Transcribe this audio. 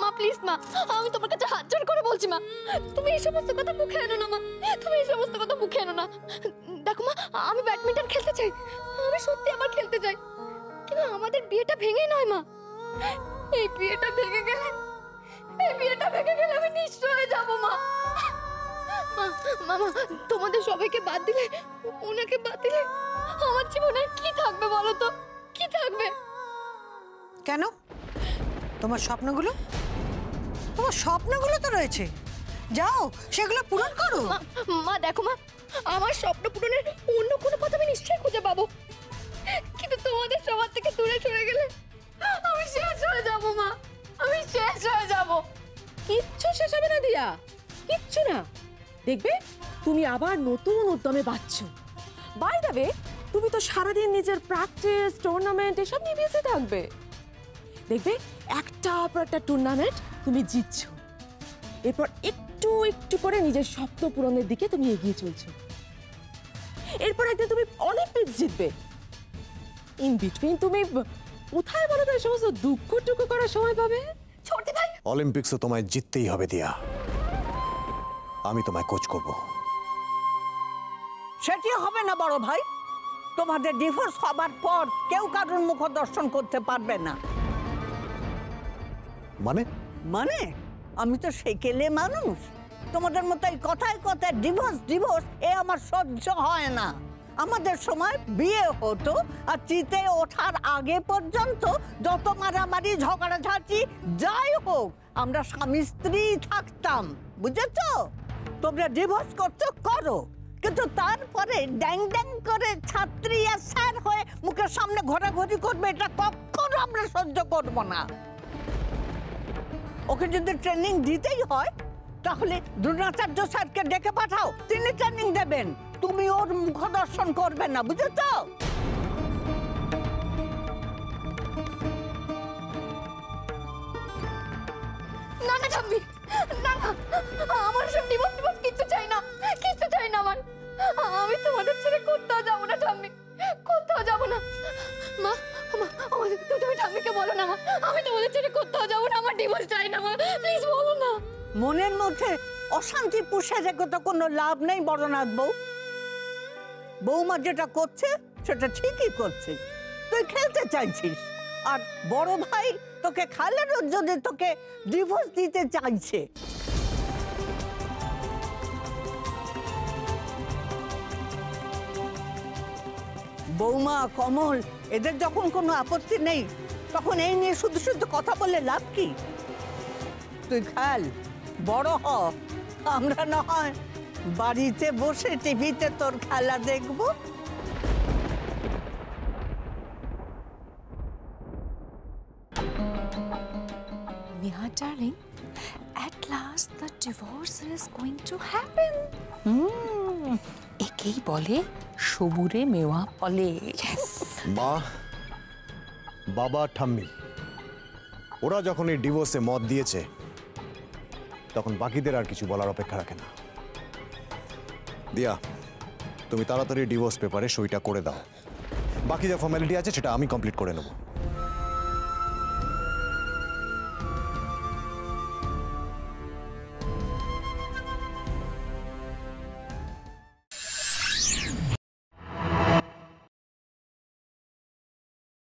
মা প্লিজ মা, আমি তোমার কাছে হাত জোড় করে বলছি মা, তুমি এই সমস্ত কথা মুখে এনো না মা, তুমি এই সমস্ত কথা মুখে এনো না। দেখো মা, আমি ব্যাডমিন্টন খেলতে চাই, আমি সত্যি আবার খেলতে চাই, কিন্তু আমাদের বিয়েটা ভেঙে নয় মা। এই বিয়েটা ভেঙে গেলে আমি নিঃস্ব হয়ে যাব মা। মামা, তোমাদের সবাইকে বাদ দিলে, ওনাকে বাদ দিলে আমার জীবনে কি থাকবে বলো তো, কি থাকবে? কেন? তোমার স্বপ্নগুলো তো রয়েছে, যাও সেগুলো পূরণ করো। মা দেখো মা, আমার স্বপ্ন পূরণের অন্য কোনো পথ আমি নিশ্চয়ই খুঁজে পাবো, কিন্তু তোমাদের সবার থেকে দূরে সরে গেলে আমি শেষ হয়ে যাব মা, আমি শেষ হয়ে যাব। কিচ্ছু শেষ হবে না দিয়া, কিচ্ছু না। দেখবে তুমি আবার নতুন উদ্যমে বাঁচছো। বাই দ্য ওয়ে, তুমি তো সারাদিন নিজের প্র্যাকটিস, টুর্নামেন্ট এসব নিয়ে বিজি থাকবে। দেখবে একটার পর একটা টুর্নামেন্ট তুমি জিতছো, এরপর একটু একটু করে নিজের স্বপ্ন পূরণের দিকে তুমি এগিয়ে চলছো। এরপর একদিন তুমি অলিম্পিক্স জিতবে। ইন বিটুইন তুমি কোথায় বলো তো এই সমস্ত দুঃখ টুকু করার সময় পাবে? ছোটে ভাই, অলিম্পিক্সে তোমায় জিততেই হবে দিয়া, আমি তোমায় কোচ করব। সেটি হবে না বড় ভাই, তোমাদের ডিভোর্স হবার পর কেউ কারোর মুখ দর্শন করতে পারবে না। মানে আমি তো সেকেলে মানুষ, তোমাদের মতো এই কথায় কথায় ডিভোর্স এ আমার সহ্য হয় না। আমাদের সময় বিয়ে হতো আর চিতে ওঠার আগে পর্যন্ত যত মারামারি ঝগড়াঝাঁটি যাই হোক আমরা স্বামী স্ত্রী থাকতাম, বুঝেছো? তোমরা ডিভোর্স করছো করো, কিন্তু তারপরে ড্যাং ড্যাং করে ছাত্রী আর স্যার হয়ে মুখের সামনে ঘোরাঘুরি করবে, এটা কখনো আমরা সহ্য করব না। ওকে যদি ট্রেনিং দিতেই হয় তাহলে দ্রোণাচার্য স্যারকে ডেকে পাঠাও, তিনি ট্রেনিং দেবেন, তুমি ওর মুখ দর্শন করবে না, বুঝেছো? না না ঠাম্মি, না না, আমার সব ডিভোর্স কিচ্ছু চাই না, কিচ্ছু চাই না আমার। আমি তোমাদের ছেড়ে কোথাও যাবো না ঠাম্মি, কোথাও যাবো না। মা তুমি ঠাম্মিকে বলো না মা, আমি তোমাদের ছেড়ে কোথাও যাবো না, আমার ডিভোর্স চাই না মা, প্লিজ বলো না। মনের মধ্যে অশান্তি পুষে রেখে তো কোনো লাভ নেই বড়নাথ বউ। বৌমা যেটা করছে সেটা ঠিকই করছে, তুই খেলতে চাইছিস, আর বড় ভাই তোকে খালেরও যদি তোকে ডিভোর্স দিতে চাইছে। বৌমা, কমল এদের যখন কোনো আপত্তি নেই তখন এই নিয়ে শুধু শুধু কথা বলে লাভ কি? তুই খেল, বড় হ, আমরা না হয় বাড়িতে বসে টিভিতে তোর খেলা দেখবো। Neha darling, at last the divorce is going to happen. একেই বলে সবুরে মেওয়া ফলে। মা, বাবা, ঠাম্মি ওরা যখন এই ডিভোর্সে মত দিয়েছে তখন বাকিদের আর কিছু বলার অপেক্ষা রাখে না। দিয়া, তুমি তাড়াতাড়ি ডিভোর্স পেপারে সইটা করে দাও, বাকি যা ফর্মালিটি আছে সেটা আমি কমপ্লিট করে নেব।